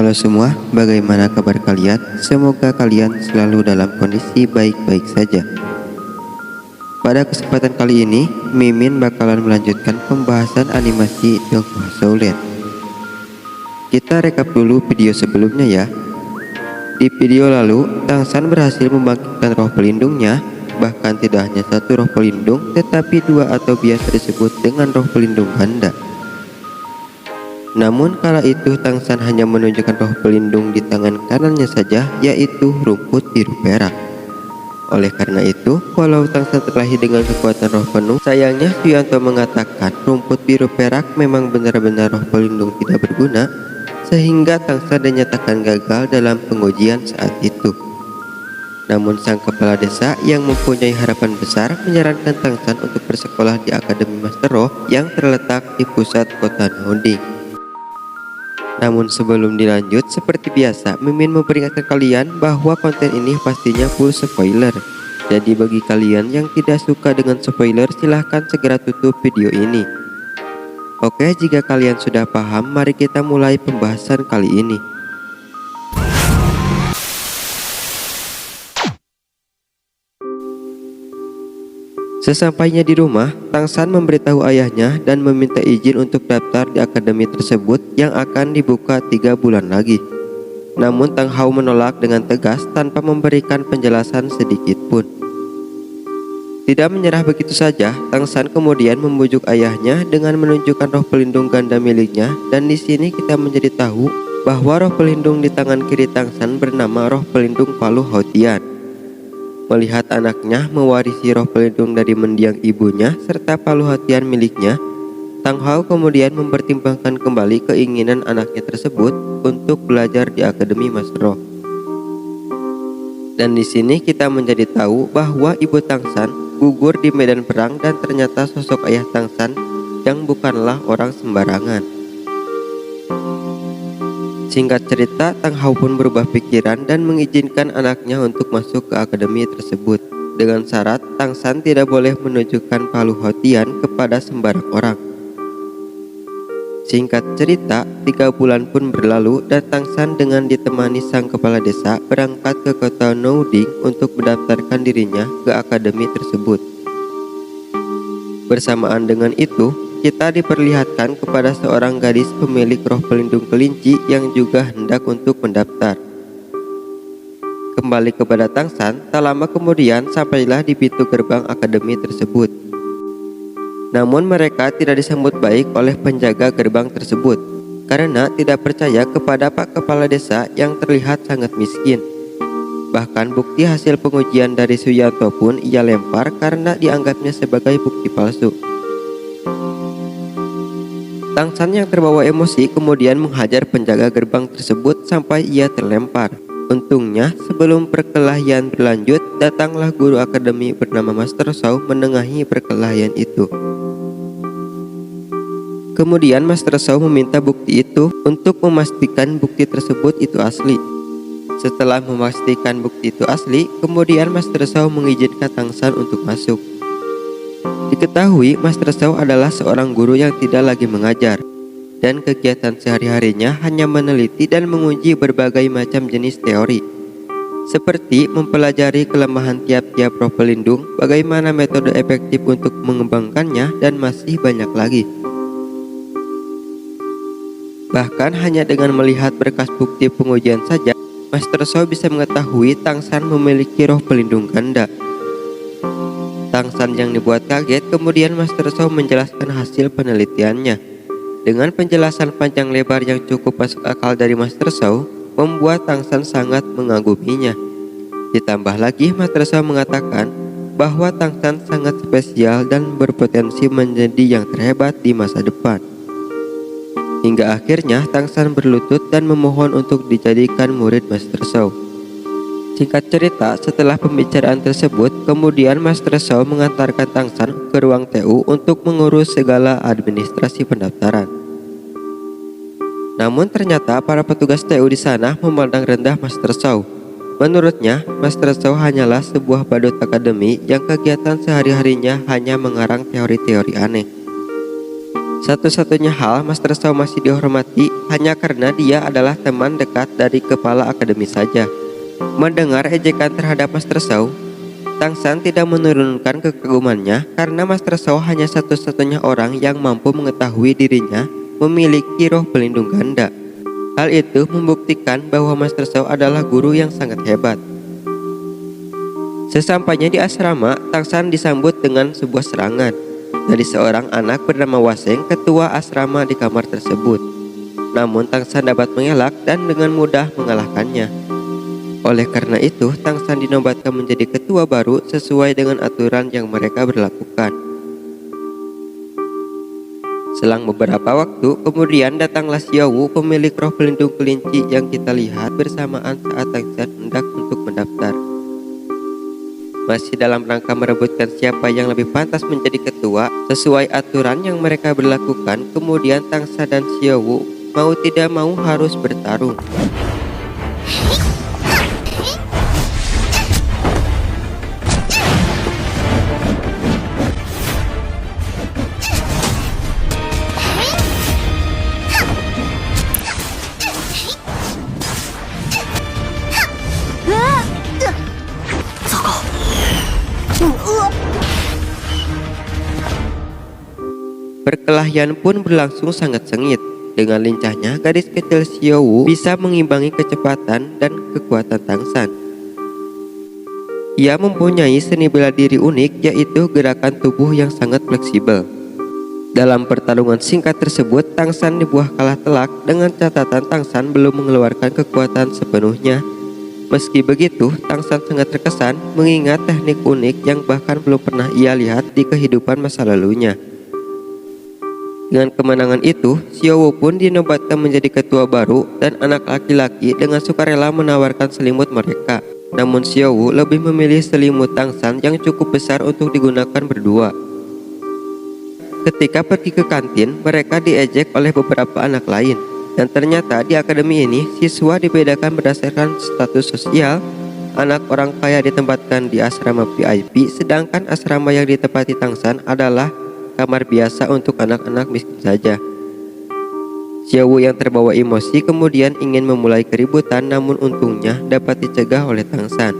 Halo semua, bagaimana kabar kalian? Semoga kalian selalu dalam kondisi baik-baik saja. Pada kesempatan kali ini, Mimin bakalan melanjutkan pembahasan animasi Donghuo Soulet. Kita rekap dulu video sebelumnya ya. Di video lalu, Tangsan berhasil membangkitkan roh pelindungnya. Bahkan tidak hanya satu roh pelindung, tetapi dua atau biasa disebut dengan roh pelindung ganda. Namun kala itu Tangsan hanya menunjukkan roh pelindung di tangan kanannya saja, yaitu rumput biru perak. Oleh karena itu, walau Tangsan terlahir dengan kekuatan roh penuh, sayangnya Suyanto mengatakan rumput biru perak memang benar-benar roh pelindung tidak berguna, sehingga Tangsan dinyatakan gagal dalam pengujian saat itu. Namun sang kepala desa yang mempunyai harapan besar menyarankan Tangsan untuk bersekolah di Akademi Master Roh yang terletak di pusat kota Naoding. Namun sebelum dilanjut, seperti biasa, Mimin memperingatkan kalian bahwa konten ini pastinya full spoiler. Jadi bagi kalian yang tidak suka dengan spoiler, silahkan segera tutup video ini. Oke, jika kalian sudah paham, mari kita mulai pembahasan kali ini. Sesampainya di rumah, Tangsan memberitahu ayahnya dan meminta izin untuk daftar di akademi tersebut yang akan dibuka 3 bulan lagi. Namun Tang Hao menolak dengan tegas tanpa memberikan penjelasan sedikit pun. Tidak menyerah begitu saja, Tangsan kemudian membujuk ayahnya dengan menunjukkan roh pelindung ganda miliknya, dan di sini kita menjadi tahu bahwa roh pelindung di tangan kiri Tangsan bernama roh pelindung Palu Haotian. Melihat anaknya mewarisi roh pelindung dari mendiang ibunya serta Palu Haotian miliknya, Tang Hao kemudian mempertimbangkan kembali keinginan anaknya tersebut untuk belajar di Akademi Master Roh. Dan di sini kita menjadi tahu bahwa ibu Tangsan gugur di medan perang dan ternyata sosok ayah Tangsan yang bukanlah orang sembarangan. Singkat cerita, Tang Hao pun berubah pikiran dan mengizinkan anaknya untuk masuk ke akademi tersebut, dengan syarat Tangsan tidak boleh menunjukkan Palu Haotian kepada sembarang orang. Singkat cerita, 3 bulan pun berlalu dan Tangsan dengan ditemani sang kepala desa berangkat ke kota Naoding untuk mendaftarkan dirinya ke akademi tersebut. Bersamaan dengan itu, kita diperlihatkan kepada seorang gadis pemilik roh pelindung kelinci yang juga hendak untuk mendaftar. Kembali kepada Tangsan, tak lama kemudian sampailah di pintu gerbang akademi tersebut. Namun mereka tidak disambut baik oleh penjaga gerbang tersebut, karena tidak percaya kepada Pak Kepala Desa yang terlihat sangat miskin. Bahkan bukti hasil pengujian dari Suyanto pun ia lempar karena dianggapnya sebagai bukti palsu. Tangsan yang terbawa emosi kemudian menghajar penjaga gerbang tersebut sampai ia terlempar. Untungnya sebelum perkelahian berlanjut, datanglah guru akademi bernama Master Shao menengahi perkelahian itu. Kemudian Master Shao meminta bukti itu untuk memastikan bukti tersebut itu asli. Setelah memastikan bukti itu asli, kemudian Master Shao mengizinkan Tangsan untuk masuk. Diketahui Master Shao adalah seorang guru yang tidak lagi mengajar, dan kegiatan sehari-harinya hanya meneliti dan menguji berbagai macam jenis teori, seperti mempelajari kelemahan tiap-tiap roh pelindung, bagaimana metode efektif untuk mengembangkannya, dan masih banyak lagi. Bahkan hanya dengan melihat berkas bukti pengujian saja, Master Shao bisa mengetahui Tangsan memiliki roh pelindung ganda. Tangsan yang dibuat kaget, kemudian Master Shao menjelaskan hasil penelitiannya. Dengan penjelasan panjang lebar yang cukup masuk akal dari Master Shao, membuat Tangsan sangat mengaguminya. Ditambah lagi Master Shao mengatakan bahwa Tangsan sangat spesial dan berpotensi menjadi yang terhebat di masa depan. Hingga akhirnya Tangsan berlutut dan memohon untuk dijadikan murid Master Shao. Singkat cerita, setelah pembicaraan tersebut, kemudian Master Shao mengantarkan Tangsan ke ruang TU untuk mengurus segala administrasi pendaftaran. Namun ternyata para petugas TU di sana memandang rendah Master Shao. Menurutnya, Master Shao hanyalah sebuah badut akademi yang kegiatan sehari-harinya hanya mengarang teori-teori aneh. Satu-satunya hal Master Sao masih dihormati hanya karena dia adalah teman dekat dari kepala akademi saja. Mendengar ejekan terhadap Master Sao, Tang San tidak menurunkan kekagumannya karena Master Sao hanya satu-satunya orang yang mampu mengetahui dirinya memiliki roh pelindung ganda. Hal itu membuktikan bahwa Master Sao adalah guru yang sangat hebat. Sesampainya di asrama, Tang San disambut dengan sebuah serangan dari seorang anak bernama Waseng, ketua asrama di kamar tersebut. Namun Tang San dapat mengelak dan dengan mudah mengalahkannya. Oleh karena itu, Tang San dinobatkan menjadi ketua baru sesuai dengan aturan yang mereka berlakukan. Selang beberapa waktu, kemudian datanglah Xiao Wu, pemilik roh pelindung kelinci yang kita lihat bersamaan saat Tang San hendak untuk mendaftar. Masih dalam rangka merebutkan siapa yang lebih pantas menjadi ketua sesuai aturan yang mereka berlakukan, kemudian Tang San dan Xiao Wu mau tidak mau harus bertarung. Perkelahian pun berlangsung sangat sengit. Dengan lincahnya, gadis kecil Xiao Wu bisa mengimbangi kecepatan dan kekuatan Tang San. Ia mempunyai seni bela diri unik, yaitu gerakan tubuh yang sangat fleksibel. Dalam pertarungan singkat tersebut, Tang San dibuah kalah telak dengan catatan Tang San belum mengeluarkan kekuatan sepenuhnya. Meski begitu, Tang San sangat terkesan mengingat teknik unik yang bahkan belum pernah ia lihat di kehidupan masa lalunya. Dengan kemenangan itu, Xiao Wu pun dinobatkan menjadi ketua baru dan anak laki-laki dengan sukarela menawarkan selimut mereka. Namun Xiao Wu lebih memilih selimut Tang San yang cukup besar untuk digunakan berdua. Ketika pergi ke kantin, mereka diejek oleh beberapa anak lain. Dan ternyata di akademi ini, siswa dibedakan berdasarkan status sosial. Anak orang kaya ditempatkan di asrama VIP, sedangkan asrama yang ditempati Tang San adalah kamar biasa untuk anak-anak miskin saja. Xiao Wu yang terbawa emosi kemudian ingin memulai keributan, namun untungnya dapat dicegah oleh Tang San.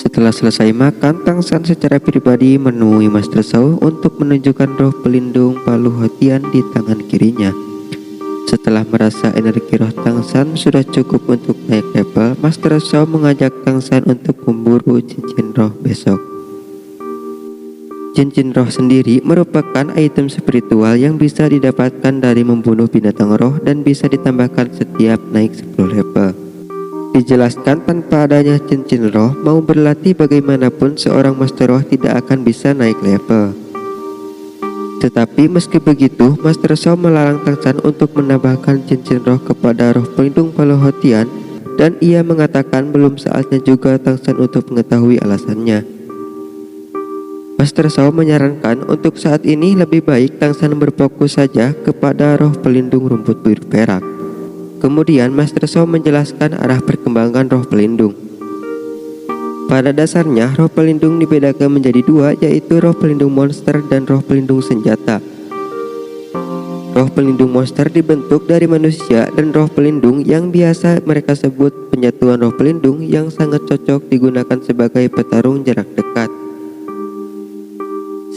Setelah selesai makan, Tang San secara pribadi menemui Master Sao untuk menunjukkan roh pelindung Palu Hotian di tangan kirinya. Setelah merasa energi roh Tang San sudah cukup untuk naik level, Master Sao mengajak Tang San untuk memburu cincin roh besok. Cincin roh sendiri merupakan item spiritual yang bisa didapatkan dari membunuh binatang roh dan bisa ditambahkan setiap naik 10 level. Dijelaskan tanpa adanya cincin roh, mau berlatih bagaimanapun seorang master roh tidak akan bisa naik level. Tetapi meski begitu, Master Sao melarang Tang San untuk menambahkan cincin roh kepada roh pelindung Palu Hotian, dan ia mengatakan belum saatnya juga Tang San untuk mengetahui alasannya. Master Sao menyarankan untuk saat ini lebih baik Tang San berfokus saja kepada roh pelindung rumput biru perak. Kemudian Master Sao menjelaskan arah perkembangan roh pelindung. Pada dasarnya roh pelindung dibedakan menjadi dua, yaitu roh pelindung monster dan roh pelindung senjata. Roh pelindung monster dibentuk dari manusia dan roh pelindung yang biasa mereka sebut penyatuan roh pelindung yang sangat cocok digunakan sebagai petarung jarak dekat.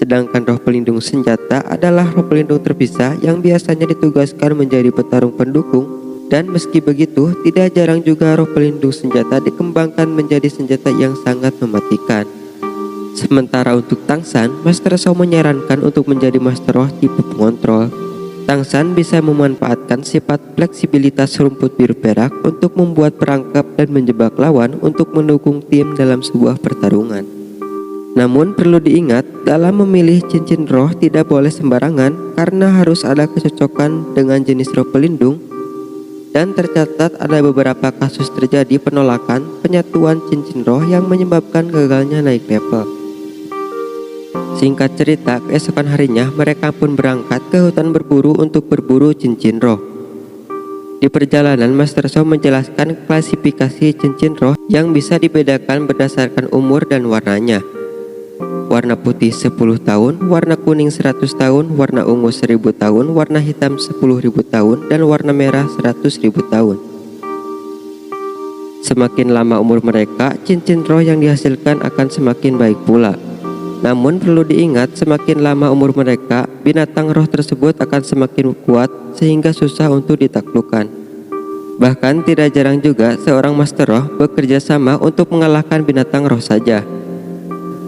Sedangkan roh pelindung senjata adalah roh pelindung terpisah yang biasanya ditugaskan menjadi petarung pendukung, dan meski begitu tidak jarang juga roh pelindung senjata dikembangkan menjadi senjata yang sangat mematikan. Sementara untuk Tang San, Master Sao menyarankan untuk menjadi master roh tipe pengontrol. Tang San bisa memanfaatkan sifat fleksibilitas rumput biru perak untuk membuat perangkap dan menjebak lawan untuk mendukung tim dalam sebuah pertarungan. Namun perlu diingat, dalam memilih cincin roh tidak boleh sembarangan karena harus ada kecocokan dengan jenis roh pelindung, dan tercatat ada beberapa kasus terjadi penolakan penyatuan cincin roh yang menyebabkan gagalnya naik level. Singkat cerita, keesokan harinya mereka pun berangkat ke hutan berburu untuk berburu cincin roh. Di perjalanan, Master Sao menjelaskan klasifikasi cincin roh yang bisa dibedakan berdasarkan umur dan warnanya. warna putih 10 tahun, warna kuning 100 tahun, warna ungu 1000 tahun, warna hitam 10.000 tahun, dan warna merah 100.000 tahun. Semakin lama umur mereka, cincin roh yang dihasilkan akan semakin baik pula. Namun perlu diingat, semakin lama umur mereka, binatang roh tersebut akan semakin kuat sehingga susah untuk ditaklukkan. Bahkan tidak jarang juga seorang master roh bekerja sama untuk mengalahkan binatang roh saja.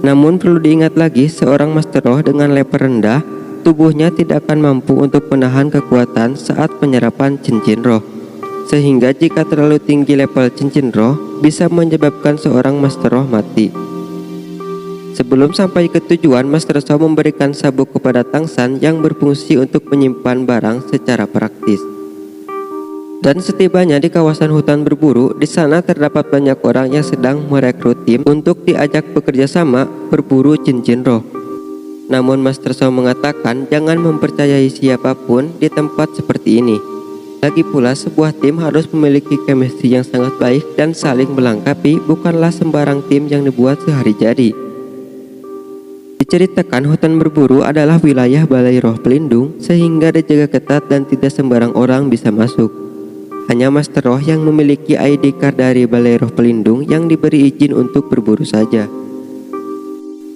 Namun perlu diingat lagi, seorang master roh dengan level rendah, tubuhnya tidak akan mampu untuk menahan kekuatan saat penyerapan cincin roh. Sehingga jika terlalu tinggi level cincin roh, bisa menyebabkan seorang master roh mati. Sebelum sampai ke tujuan, Master Shao memberikan sabuk kepada Tang San yang berfungsi untuk menyimpan barang secara praktis. Dan setibanya di kawasan hutan berburu, di sana terdapat banyak orang yang sedang merekrut tim untuk diajak bekerja sama berburu cincin roh. Namun Master Shao mengatakan jangan mempercayai siapapun di tempat seperti ini. Lagi pula sebuah tim harus memiliki chemistry yang sangat baik dan saling melengkapi, bukanlah sembarang tim yang dibuat sehari jadi. Diceritakan hutan berburu adalah wilayah balai roh pelindung sehingga dijaga ketat dan tidak sembarang orang bisa masuk. Hanya master roh yang memiliki ID card dari balai roh pelindung yang diberi izin untuk berburu saja.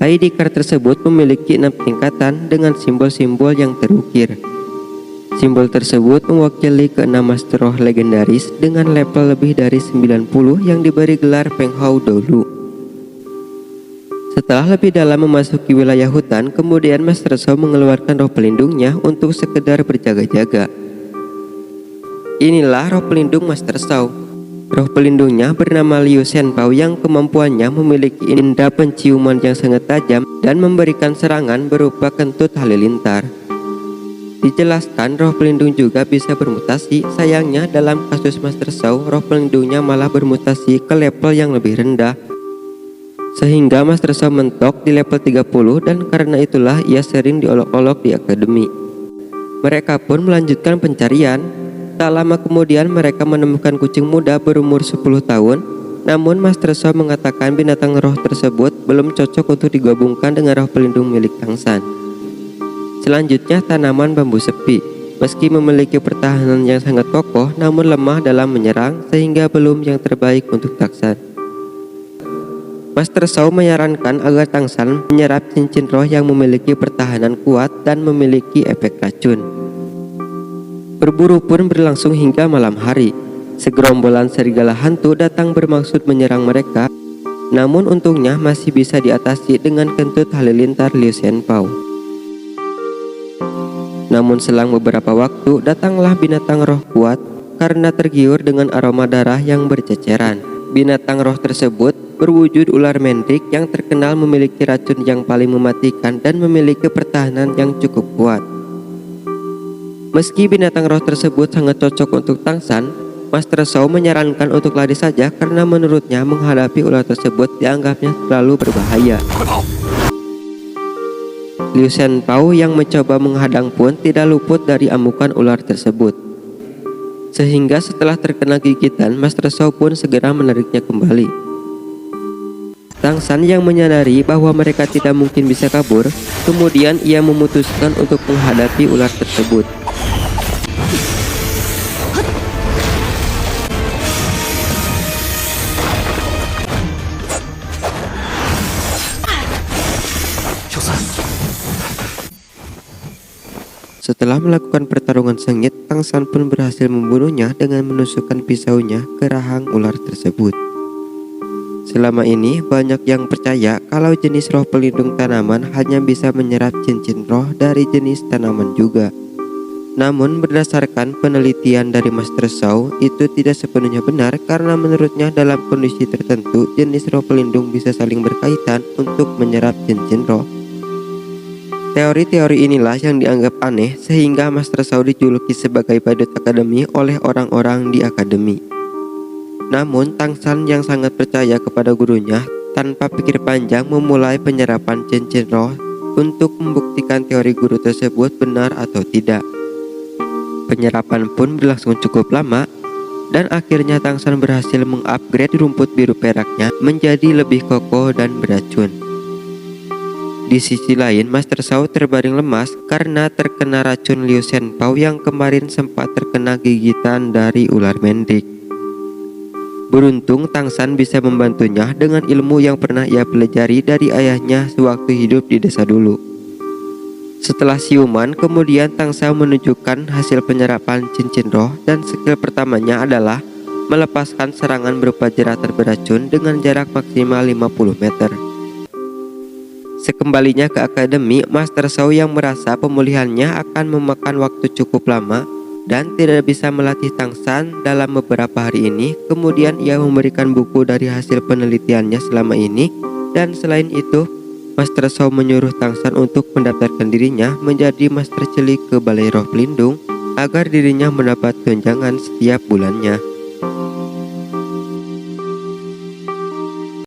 ID card tersebut memiliki 6 tingkatan dengan simbol-simbol yang terukir. Simbol tersebut mewakili ke-6 master roh legendaris dengan level lebih dari 90 yang diberi gelar Feng Hao dulu. Setelah lebih dalam memasuki wilayah hutan, kemudian Master Shao mengeluarkan roh pelindungnya untuk sekedar berjaga-jaga. Inilah roh pelindung Master Shao. Roh pelindungnya bernama Liu Shenpao yang kemampuannya memiliki indera penciuman yang sangat tajam dan memberikan serangan berupa kentut halilintar. Dijelaskan roh pelindung juga bisa bermutasi. Sayangnya dalam kasus Master Shao, roh pelindungnya malah bermutasi ke level yang lebih rendah, sehingga Master Shao mentok di level 30 dan karena itulah ia sering diolok-olok di akademi. Mereka pun melanjutkan pencarian. Tak lama kemudian mereka menemukan kucing muda berumur 10 tahun. Namun Master Shao mengatakan binatang roh tersebut belum cocok untuk digabungkan dengan roh pelindung milik Tang San. Selanjutnya tanaman bambu sepi. Meski memiliki pertahanan yang sangat kokoh, namun lemah dalam menyerang sehingga belum yang terbaik untuk Tang San. Master Shao menyarankan agar Tang San menyerap cincin roh yang memiliki pertahanan kuat dan memiliki efek racun. Berburu pun berlangsung hingga malam hari. Segerombolan serigala hantu datang bermaksud menyerang mereka. Namun untungnya masih bisa diatasi dengan kentut halilintar Liu Shenpao. Namun selang beberapa waktu datanglah binatang roh kuat karena tergiur dengan aroma darah yang berceceran. Binatang roh tersebut berwujud ular mendrik yang terkenal memiliki racun yang paling mematikan dan memiliki pertahanan yang cukup kuat. Meski binatang roh tersebut sangat cocok untuk Tang San, Master Shao menyarankan untuk lari saja karena menurutnya menghadapi ular tersebut dianggapnya terlalu berbahaya. Liu Shenpao yang mencoba menghadang pun tidak luput dari amukan ular tersebut. Sehingga setelah terkena gigitan, Master Shao pun segera menariknya kembali. Tang San yang menyadari bahwa mereka tidak mungkin bisa kabur, kemudian ia memutuskan untuk menghadapi ular tersebut. Setelah melakukan pertarungan sengit, Tang San pun berhasil membunuhnya dengan menusukkan pisaunya ke rahang ular tersebut. Selama ini banyak yang percaya kalau jenis roh pelindung tanaman hanya bisa menyerap cincin roh dari jenis tanaman juga. Namun berdasarkan penelitian dari Master Shao, itu tidak sepenuhnya benar karena menurutnya dalam kondisi tertentu jenis roh pelindung bisa saling berkaitan untuk menyerap cincin roh. Teori-teori inilah yang dianggap aneh sehingga Master Shao dijuluki sebagai badut akademi oleh orang-orang di akademi. Namun Tang San yang sangat percaya kepada gurunya tanpa pikir panjang memulai penyerapan cincin roh untuk membuktikan teori guru tersebut benar atau tidak. Penyerapan pun berlangsung cukup lama dan akhirnya Tang San berhasil mengupgrade rumput biru peraknya menjadi lebih kokoh dan beracun. Di sisi lain, Master Sao terbaring lemas karena terkena racun Liu Shenpao yang kemarin sempat terkena gigitan dari ular mendik. Beruntung Tang San bisa membantunya dengan ilmu yang pernah ia pelajari dari ayahnya sewaktu hidup di desa dulu. Setelah siuman, kemudian Tang San menunjukkan hasil penyerapan cincin roh dan skill pertamanya adalah melepaskan serangan berupa jeratan beracun dengan jarak maksimal 50 meter. Sekembalinya ke akademi, Master Sao yang merasa pemulihannya akan memakan waktu cukup lama dan tidak bisa melatih Tang San dalam beberapa hari ini. Kemudian ia memberikan buku dari hasil penelitiannya selama ini, dan selain itu Master Sao menyuruh Tang San untuk mendaftarkan dirinya menjadi Master Cilik ke Balai Roh Pelindung agar dirinya mendapat tunjangan setiap bulannya.